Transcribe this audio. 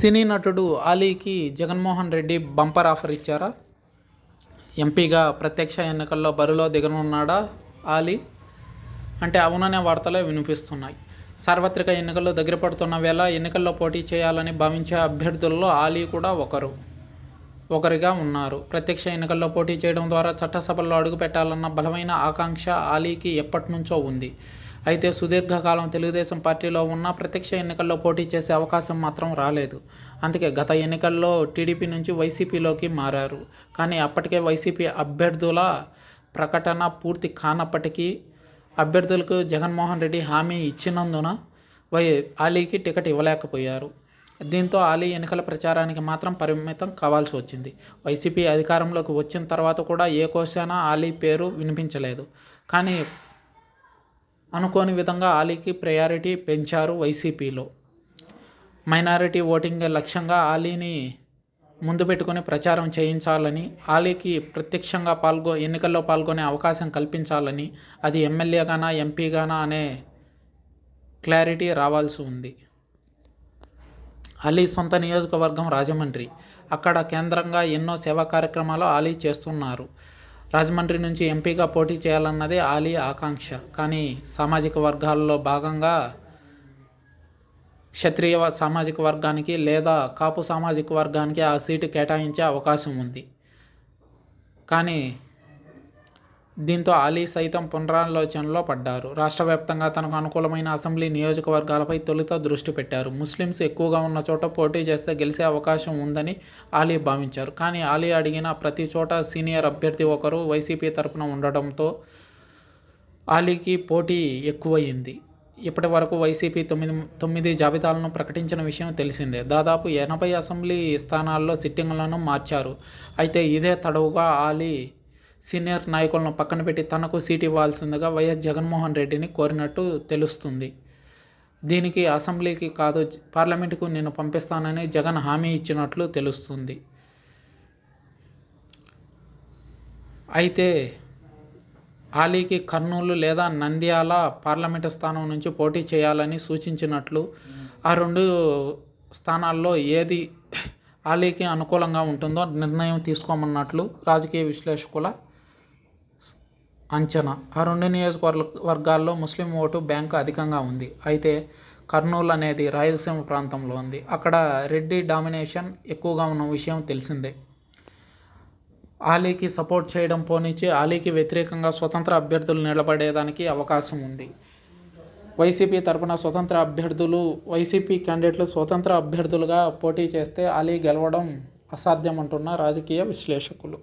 సినీ నటుడు ఆలీకి Jaganmohan Reddy bumper offer ఇచ్చారా? ఎంపీగా ప్రత్యక్ష ఎన్నికల్లో బరిలో దిగనున్నాడా ఆలీ? అంటే అవుననే వార్తలే వినిపిస్తున్నాయి. సార్వత్రిక ఎన్నికల్లో దగ్గర పడుతున్న వేళ ఎన్నికల్లో పోటీ చేయాలని భావించే అభ్యర్థుల్లో ఆలీ కూడా ఒకరిగా ఉన్నారు. ప్రత్యక్ష ఎన్నికల్లో పోటీ చేయడం ద్వారా చట్టసభల్లో అడుగుపెట్టాలన్న బలమైన ఆకాంక్ష ఆలీకి ఎప్పటినుంచో ఉంది. అయితే సుదీర్ఘకాలం తెలుగుదేశం పార్టీలో ఉన్నా ప్రత్యక్ష ఎన్నికల్లో పోటీ చేసే అవకాశం మాత్రం రాలేదు. అందుకే గత ఎన్నికల్లో టీడీపీ నుంచి వైసీపీలోకి మారారు. కానీ అప్పటికే వైసీపీ అభ్యర్థుల ప్రకటన పూర్తి కానప్పటికీ అభ్యర్థులకు జగన్మోహన్ రెడ్డి హామీ ఇచ్చినందున ఆలీకి టికెట్ ఇవ్వలేకపోయారు. దీంతో ఆలీ ఎన్నికల ప్రచారానికి మాత్రం పరిమితం కావాల్సి వచ్చింది. వైసీపీ అధికారంలోకి వచ్చిన తర్వాత కూడా ఏ కోశానా ఆలీ పేరు వినిపించలేదు. కానీ అనుకోని విధంగా ఆలీకి ప్రయారిటీ పెంచారు వైసీపీలో. మైనారిటీ ఓటింగ్ లక్ష్యంగా ఆలీని ముందు పెట్టుకుని ప్రచారం చేయించాలని, ఆలీకి ప్రత్యక్షంగా ఎన్నికల్లో పాల్గొనే అవకాశం కల్పించాలని, అది ఎమ్మెల్యేగానా ఎంపీగానా అనే క్లారిటీ రావాల్సి ఉంది. ఆలీ సొంత నియోజకవర్గం రాజమండ్రి. అక్కడ కేంద్రంగా ఎన్నో సేవా కార్యక్రమాలు ఆలీ చేస్తున్నారు. రాజమండ్రి నుంచి ఎంపీగా పోటీ చేయాలన్నదే ఆలీ ఆకాంక్ష. కానీ సామాజిక వర్గాల్లో భాగంగా క్షత్రియ సామాజిక వర్గానికి లేదా కాపు సామాజిక వర్గానికి ఆ సీటు కేటాయించే అవకాశం ఉంది. కానీ దీంతో ఆలీ సైతం పునరాలోచనలో పడ్డారు. రాష్ట్ర వ్యాప్తంగా తనకు అనుకూలమైన అసెంబ్లీ నియోజకవర్గాలపై తొలుత దృష్టి పెట్టారు. ముస్లిమ్స్ ఎక్కువగా ఉన్న చోట పోటీ చేస్తే గెలిచే అవకాశం ఉందని ఆలీ భావించారు. కానీ ఆలీ అడిగిన ప్రతి చోట సీనియర్ అభ్యర్థి ఒకరు వైసీపీ తరపున ఉండడంతో ఆలీకి పోటీ ఎక్కువయింది. ఇప్పటి వరకు వైసీపీ తొమ్మిది జాబితాలను ప్రకటించిన విషయం తెలిసిందే. దాదాపు 80 అసెంబ్లీ స్థానాల్లో సిట్టింగులను మార్చారు. అయితే ఇదే తడవుగా ఆలీ సీనియర్ నాయకులను పక్కన పెట్టి తనకు సీటు ఇవ్వాల్సిందిగా వైఎస్ జగన్మోహన్ రెడ్డిని కోరినట్టు తెలుస్తుంది. దీనికి అసెంబ్లీకి కాదు పార్లమెంటుకు నేను పంపిస్తానని జగన్ హామీ ఇచ్చినట్లు తెలుస్తుంది. అయితే ఆలీకి కర్నూలు లేదా నంద్యాల పార్లమెంటు స్థానం నుంచి పోటీ చేయాలని సూచించినట్లు, ఆ రెండు స్థానాల్లో ఏది ఆలీకి అనుకూలంగా ఉంటుందో నిర్ణయం తీసుకోమన్నట్లు రాజకీయ విశ్లేషకుల అంచనా. ఆ రెండు నియోజకవర్గాల్లో ముస్లిం ఓటు బ్యాంకు అధికంగా ఉంది. అయితే కర్నూలు అనేది రాయలసీమ ప్రాంతంలో ఉంది. అక్కడ రెడ్డి డామినేషన్ ఎక్కువగా ఉన్న విషయం తెలిసిందే. ఆలీకి సపోర్ట్ చేయడం పోనిచ్చి ఆలీకి వ్యతిరేకంగా స్వతంత్ర అభ్యర్థులు నిలబడేదానికి అవకాశం ఉంది. వైసీపీ తరపున వైసీపీ క్యాండిడేట్లు స్వతంత్ర అభ్యర్థులుగా పోటీ చేస్తే ఆలీ గెలవడం అసాధ్యమంటున్న రాజకీయ విశ్లేషకులు.